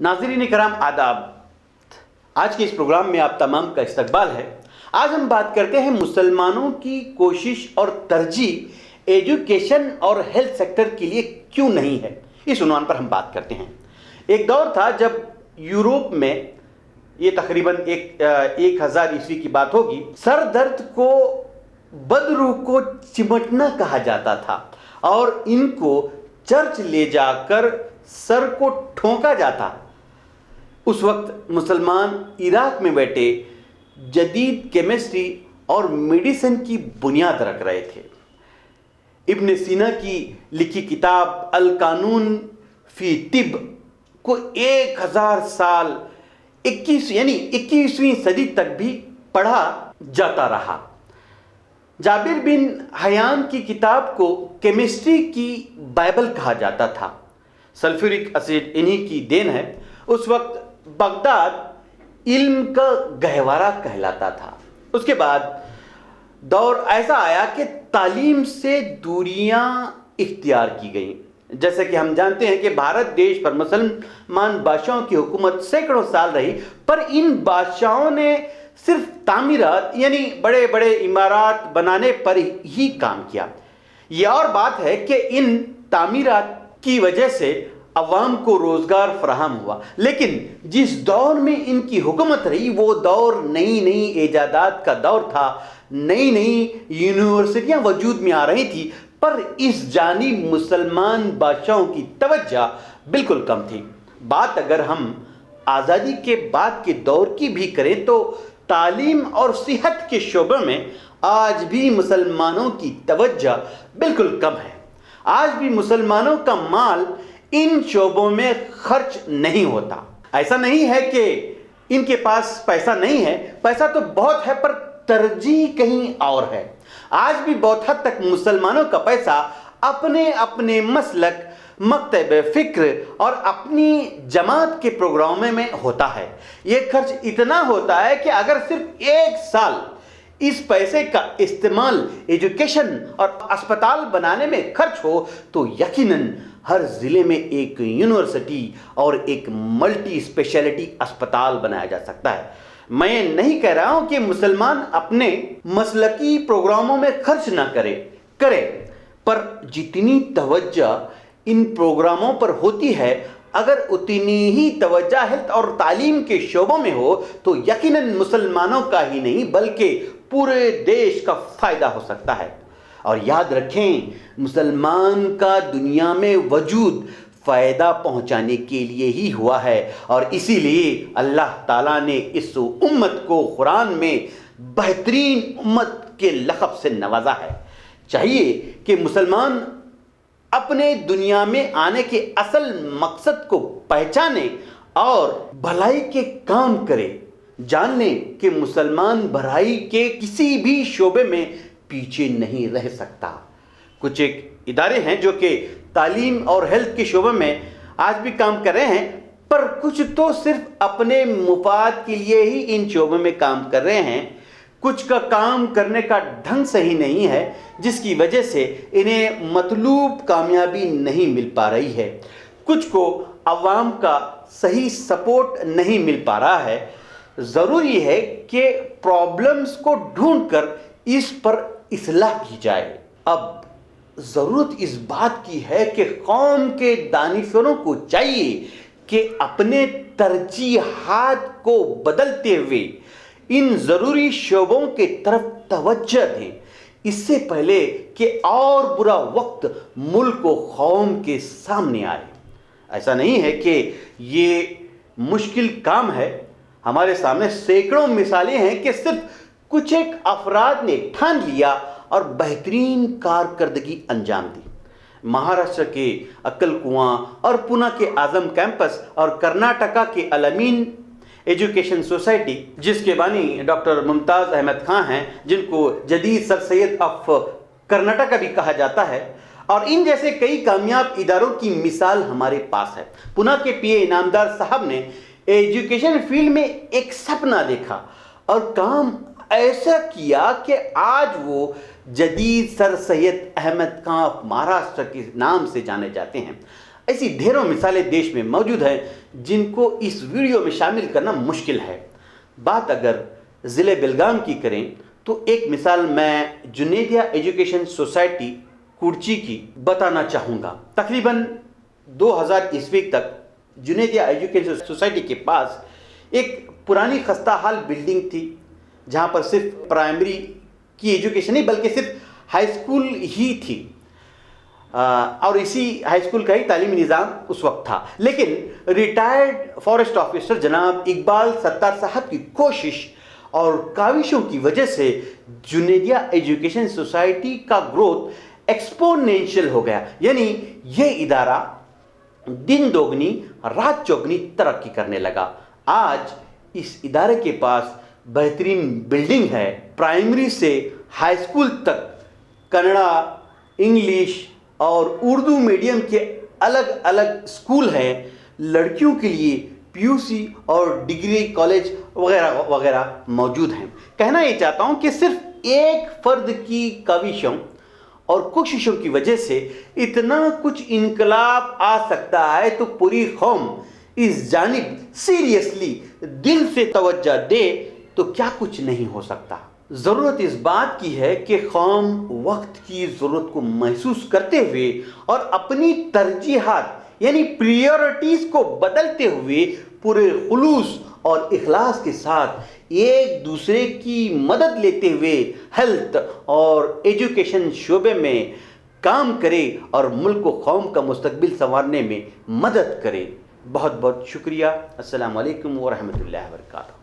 नाज़रीन करام आदाब, आज के इस प्रोग्राम में आप तमाम का इस्तकबाल है। आज हम बात करते हैं मुसलमानों की कोशिश और तरजीह एजुकेशन और हेल्थ सेक्टर के लिए क्यों नहीं है। इस उन्वान पर हम बात करते हैं। एक दौर था जब यूरोप में, ये तकरीबन 1000 ईस्वी की बात होगी, सर दर्द को बदरूह को चिमटना कहा जाता था और इनको चर्च ले जाकर सर को ठोंका जाता। उस वक्त मुसलमान इराक में बैठे जदीद केमिस्ट्री और मेडिसिन की बुनियाद रख रहे थे। इब्न सीना की लिखी किताब अल कानून फी तिब को 1000 साल 21वीं सदी तक भी पढ़ा जाता रहा। जाबिर बिन हयान की किताब को केमिस्ट्री की बाइबल कहा जाता था। सल्फ्यूरिक एसिड इन्हीं की देन है। उस वक्त बगदाद इल्म का गहवारा कहलाता था। उसके बाद दौर ऐसा आया कि तालीम से दूरियां इख्तियार की गईं। जैसे कि हम जानते हैं कि भारत देश पर मुसलमान बादशाहों की हुकूमत सैकड़ों साल रही, पर इन बादशाहों ने सिर्फ तामीरात यानी बड़े बड़े इमारत बनाने पर ही काम किया। यह और बात है कि इन तामीरात की वजह से अवाम को रोजगार फराहम हुआ, लेकिन जिस दौर में इनकी हुकूमत रही वो दौर नई नई इजादात का दौर था। नई नई यूनिवर्सिटियां वजूद में आ रही थी, पर इस जानिब मुसलमान बादशाहों की तवज्जो बिल्कुल कम थी। बात अगर हम आज़ादी के बाद के दौर की भी करें तो तालीम और सेहत के शोबे में आज भी मुसलमानों की तवज्जो बिल्कुल कम है। आज भी मुसलमानों का माल इन शोबों में खर्च नहीं होता। ऐसा नहीं है कि इनके पास पैसा नहीं है, पैसा तो बहुत है, पर तरजीह कहीं और है। आज भी बहुत हद तक मुसलमानों का पैसा अपने अपने मसलक, मकतब फिक्र और अपनी जमात के प्रोग्रामों में होता है। ये खर्च इतना होता है कि अगर सिर्फ 1 साल इस पैसे का इस्तेमाल एजुकेशन और अस्पताल बनाने में खर्च हो तो यकीनन हर ज़िले में एक यूनिवर्सिटी और एक मल्टी स्पेशलिटी अस्पताल बनाया जा सकता है। मैं नहीं कह रहा हूं कि मुसलमान अपने मसलकी प्रोग्रामों में खर्च ना करें, पर जितनी तवज्जो इन प्रोग्रामों पर होती है, अगर उतनी ही तवज्जो हेल्थ और तालीम के शोबों में हो तो यकीनन मुसलमानों का ही नहीं बल्कि पूरे देश का फायदा हो सकता है। और याद रखें, मुसलमान का दुनिया में वजूद फ़ायदा पहुंचाने के लिए ही हुआ है, और इसीलिए अल्लाह ताला ने इस उम्मत को कुरान में बेहतरीन उम्मत के लक़ब से नवाजा है। चाहिए कि मुसलमान अपने दुनिया में आने के असल मकसद को पहचाने और भलाई के काम करे। जान लें कि मुसलमान भलाई के किसी भी शोबे में पीछे नहीं रह सकता। कुछ एक इदारे हैं जो कि तालीम और हेल्थ के शोबे में आज भी काम कर रहे हैं, पर कुछ तो सिर्फ अपने मुफाद के लिए ही इन शोबों में काम कर रहे हैं। कुछ का काम करने का ढंग सही नहीं है, जिसकी वजह से इन्हें मतलूब कामयाबी नहीं मिल पा रही है। कुछ को अवाम का सही सपोर्ट नहीं मिल पा रहा है। ज़रूरी है कि प्रॉब्लम्स को ढूंढकर इस पर इस्लाह की जाए। अब ज़रूरत इस बात की है कि कौम के दानिशवरों को चाहिए कि अपने तरजीहात को बदलते हुए इन ज़रूरी शोबों के तरफ तवज्जो दें, इससे पहले कि और बुरा वक्त मुल्क व कौम के सामने आए। ऐसा नहीं है कि ये मुश्किल काम है। हमारे सामने सैकड़ों मिसालें हैं कि सिर्फ कुछ एक अफराद ने ठान लिया और बेहतरीन कारकर्दगी अंजाम दी। महाराष्ट्र के अक्कल कुआं और पुणे के आज़म कैंपस और कर्नाटका के अलमीन एजुकेशन सोसाइटी, जिसके बानी डॉक्टर मुमताज़ अहमद खां हैं, जिनको जदीद सर सैयद ऑफ कर्नाटका भी कहा जाता है, और इन जैसे कई कामयाब इदारों की मिसाल हमारे पास है। पुणे के पीए इनामदार साहब ने एजुकेशन फील्ड में एक सपना देखा और काम ऐसा किया कि आज वो जदीद सर सैयद अहमद खां ऑफ महाराष्ट्र के नाम से जाने जाते हैं। ایسی ڈھیروں مثالیں دیش میں موجود ہیں جن کو اس ویڈیو میں شامل کرنا مشکل ہے۔ بات اگر ضلع بیلگام کی کریں تو ایک مثال میں جنیدیا ایجوکیشن سوسائٹی کورچی کی بتانا چاہوں گا۔ تقریباً 2000 تک جنیدیا ایجوکیشن سوسائٹی کے پاس ایک پرانی خستہ حال بلڈنگ تھی، جہاں پر صرف پرائمری کی ایجوکیشن نہیں بلکہ صرف ہائی اسکول ہی تھی، اور اسی ہائی اسکول کا ہی تعلیمی نظام اس وقت تھا۔ لیکن ریٹائرڈ فارسٹ آفیسر جناب اقبال ستار صاحب کی کوشش اور کاوشوں کی وجہ سے جنیدیا ایجوکیشن سوسائٹی کا گروتھ ایکسپونینشیل ہو گیا، یعنی یہ ادارہ دن دوگنی رات چوگنی ترقی کرنے لگا۔ آج اس ادارے کے پاس بہترین بلڈنگ ہے، پرائمری سے ہائی اسکول تک کنڑا، انگلش اور اردو میڈیم کے الگ الگ اسکول ہیں، لڑکیوں کے لیے PUC اور ڈگری کالج وغیرہ وغیرہ موجود ہیں۔ کہنا یہ چاہتا ہوں کہ صرف ایک فرد کی کاوشوں اور کوششوں کی وجہ سے اتنا کچھ انقلاب آ سکتا ہے، تو پوری قوم اس جانب سیریسلی دل سے توجہ دے تو کیا کچھ نہیں ہو سکتا۔ ضرورت اس بات کی ہے کہ قوم وقت کی ضرورت کو محسوس کرتے ہوئے اور اپنی ترجیحات یعنی پریورٹیز کو بدلتے ہوئے پورے خلوص اور اخلاص کے ساتھ ایک دوسرے کی مدد لیتے ہوئے ہیلتھ اور ایجوکیشن شعبے میں کام کرے اور ملک و قوم کا مستقبل سنوارنے میں مدد کرے۔ بہت بہت شکریہ۔ السلام علیکم ورحمۃ اللہ وبرکاتہ۔